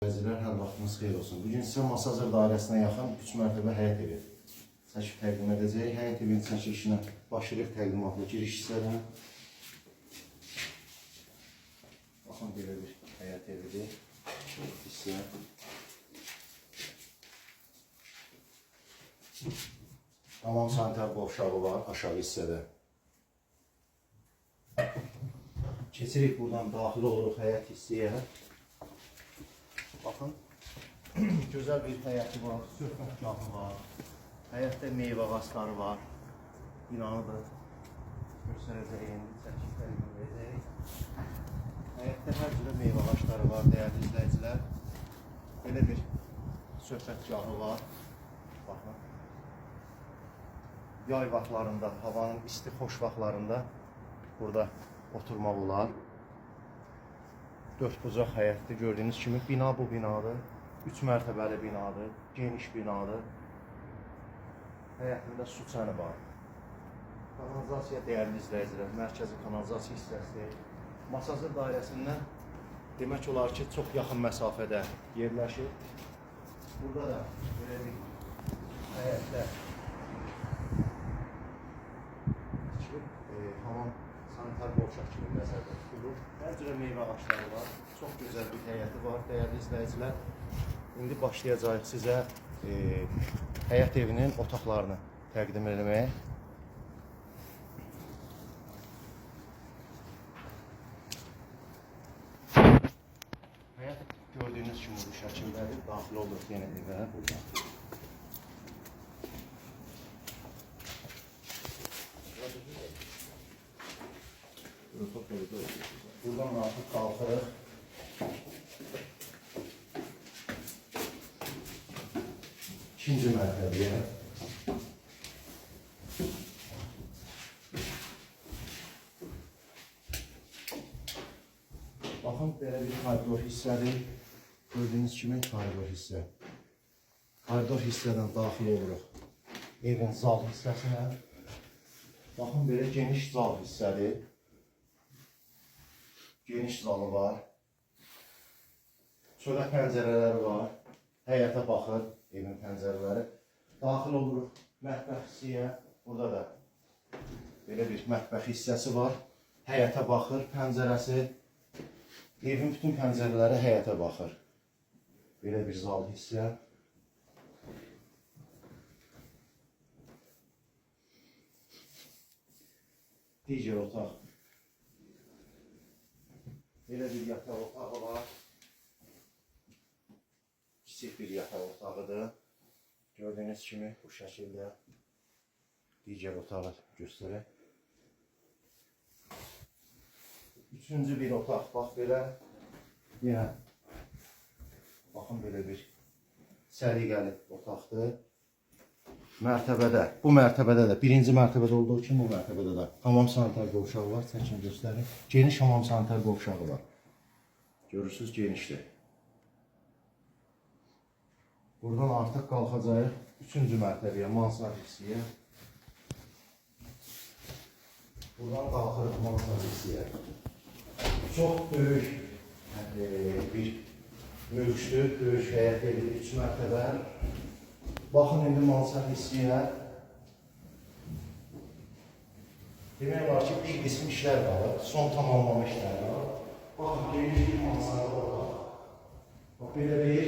Əzizlər, hər vaxtınız xeyir olsun. Bugün sizə Masazır dairəsinə yaxın 3 mərtəbə həyət evi çəkib təqdim edəcək. Həyət evinin çəkilişinə başlayırıq təqdimatla giriş hissədən. Baxın, belə bir həyət evidir. Hissə. Tamam sanitar qovşağı var aşağı hissədə. Keçirik buradan daxil oluruq həyət hissəyə. Baxın, gözəl bir həyəti var, söhbətgahı var, həyətdə meyvə ağacları var, binanı da göstərəcəyim, çəkiklərini verəcəyik. Həyətdə hər cürə meyvə ağacları var, dəyərli izləyicilər. Belə bir söhbətgahı var. Baxın, yay vaxtlarında, havanın isti, xoş vaxtlarında burada oturmaq olar. 4 bucaq həyətdə gördüyünüz kimi bina bu binadır. 3 mərtəbəli binadır, geniş binadır. Həyətində su çəni var. Kanalizasiya dəyərli izləyicilər, mərkəzi kanalizasiya hissəsi. Masazır dairəsindən demək olar ki, çox yaxın məsafədə yerləşir. Burada da belə bir həyətdə hamam sanitar qovşaq kimi nəzərdə tutulur. Hər cürə meyvə ağacları var. Çox gözəl bir həyəti var, dəyərli izləyicilər. İndi başlayacağıq sizə həyət evinin otaqlarını təqdim etməyə. Həyət gördüyünüz kimi bu şəkildədir. Daxil oluruq yenə evə buradan. Buradan artıq qalxırıq. İkinci mərtəbəyə. Baxın, belə bir koridor hissədir. Gördüyünüz kimi koridor hissə. Koridor hissədən daxil oluruq evin zal hissəsinə. Baxın, belə geniş zal hissədir. Geniş zalı var. Çölə pəncərələri var. Həyətə baxır evin pəncərələri. Daxil oluruq mətbəx hissəyə. Burada da belə bir mətbəx hissəsi var. Həyətə baxır pəncərəsi. Evin bütün pəncərələri həyətə baxır. Belə bir zal hissə. Digər otaq. Belə bir yataq otağı var. Kiçik bir yataq otağıdır. Gördüyünüz kimi bu şəkildə digər otağı göstərək. Üçüncü bir otaq, bax belə. Yenə baxın, belə bir səliqəli otaqdır. Mərtəbədə, bu mərtəbədə də, birinci mərtəbədə olduğu kimi bu mərtəbədə də hamam sanitar qovşağı var, çəkin göstərin. Geniş hamam sanitar qovşağı var. Görürsünüz, genişdir. Buradan artıq qalxacağıq 3-cü mərtəbəyə, mansard hissəyə. Buradan qalxırıq mansard hissəyə. Çox böyük bir mülkdür, böyük həyət evi, 3 mərtəbə. Baxın, indi mansard hissəyə. Demək var ki, bir qism işlər var, son tamamlama işlər var. Baxın, geniş bir mansard var. Bax, belə bir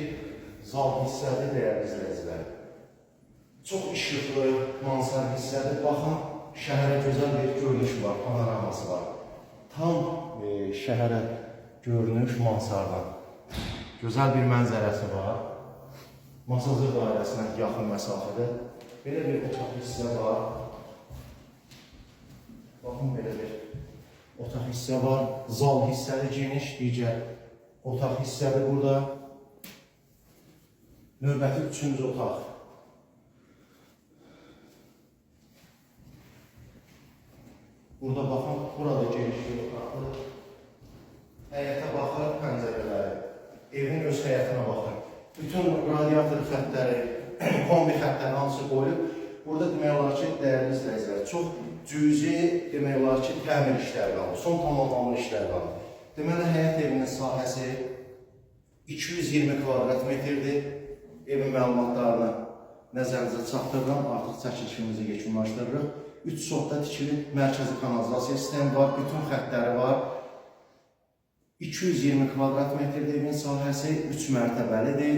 zal hissədir, dəyərli izləyicilər. Çox işıqlı mansard hissədir. Baxın, şəhərə gözəl bir görünüş var, panoraması var. Tam şəhərə görünüş mansardan. Gözəl bir mənzərəsi var. Masazır dairəsinə yaxın məsafədə belə bir otaq hissə var. Baxın, belə bir otaq hissə var. Zal hissədir, geniş, digər otaq hissədir burada. Növbəti 3-cü otaq. Burada baxın, burada geniş bir otaqdır. Həyətə baxır, pəncərələri. Evin öz həyətinə baxır. Bütün radiator xətləri, kombi xətləri hamısı qoyulub. Burada demək olar ki, dəyərli izləyicilər, çox cüzi demək olar ki, təmir işləri qalır, son tamamlanma işləri qalır. Deməli, həyət evinin sahəsi 220 kvadrat metrdir. Evin məlumatlarını nəzərinizə çatdırıram. Artıq çəkilişimizi yekunlaşdırırıq. 3 sotda tikilib, mərkəzi kanalizasiya sistemi var, bütün xəttləri var. 220 kvadrat metrdir evin sahəsi, 3 mərtəbəlidir.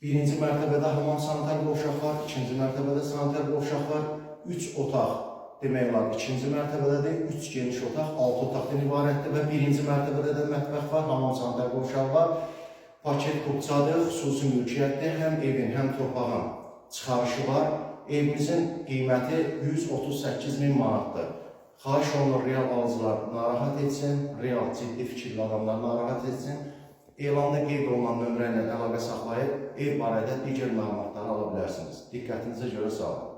Birinci mərtəbədə hamam sanitar qovşaq var, ikinci mərtəbədə sanitar qovşaq var, 3 otaq demək olar, ikinci mərtəbədədir, 3 geniş otaq, 6 otaqdan ibarətdir və birinci mərtəbədə də mətbəx var, hamam sanitar qovşaq var. Paket qubçadır, xüsusi mülkiyyətdir, həm evin, həm torpağın çıxarışı var. Evimizin qiyməti 138.000 manatdır. Xahiş olunur, real alıcılar narahat etsin, real ciddi fikirli adamlar narahat etsin. Elanda qeyd olunan nömrə ilə əlaqə saxlayıb ev barədə digər məlumatları ala bilərsiniz. Diqqətinizə görə sağ olun.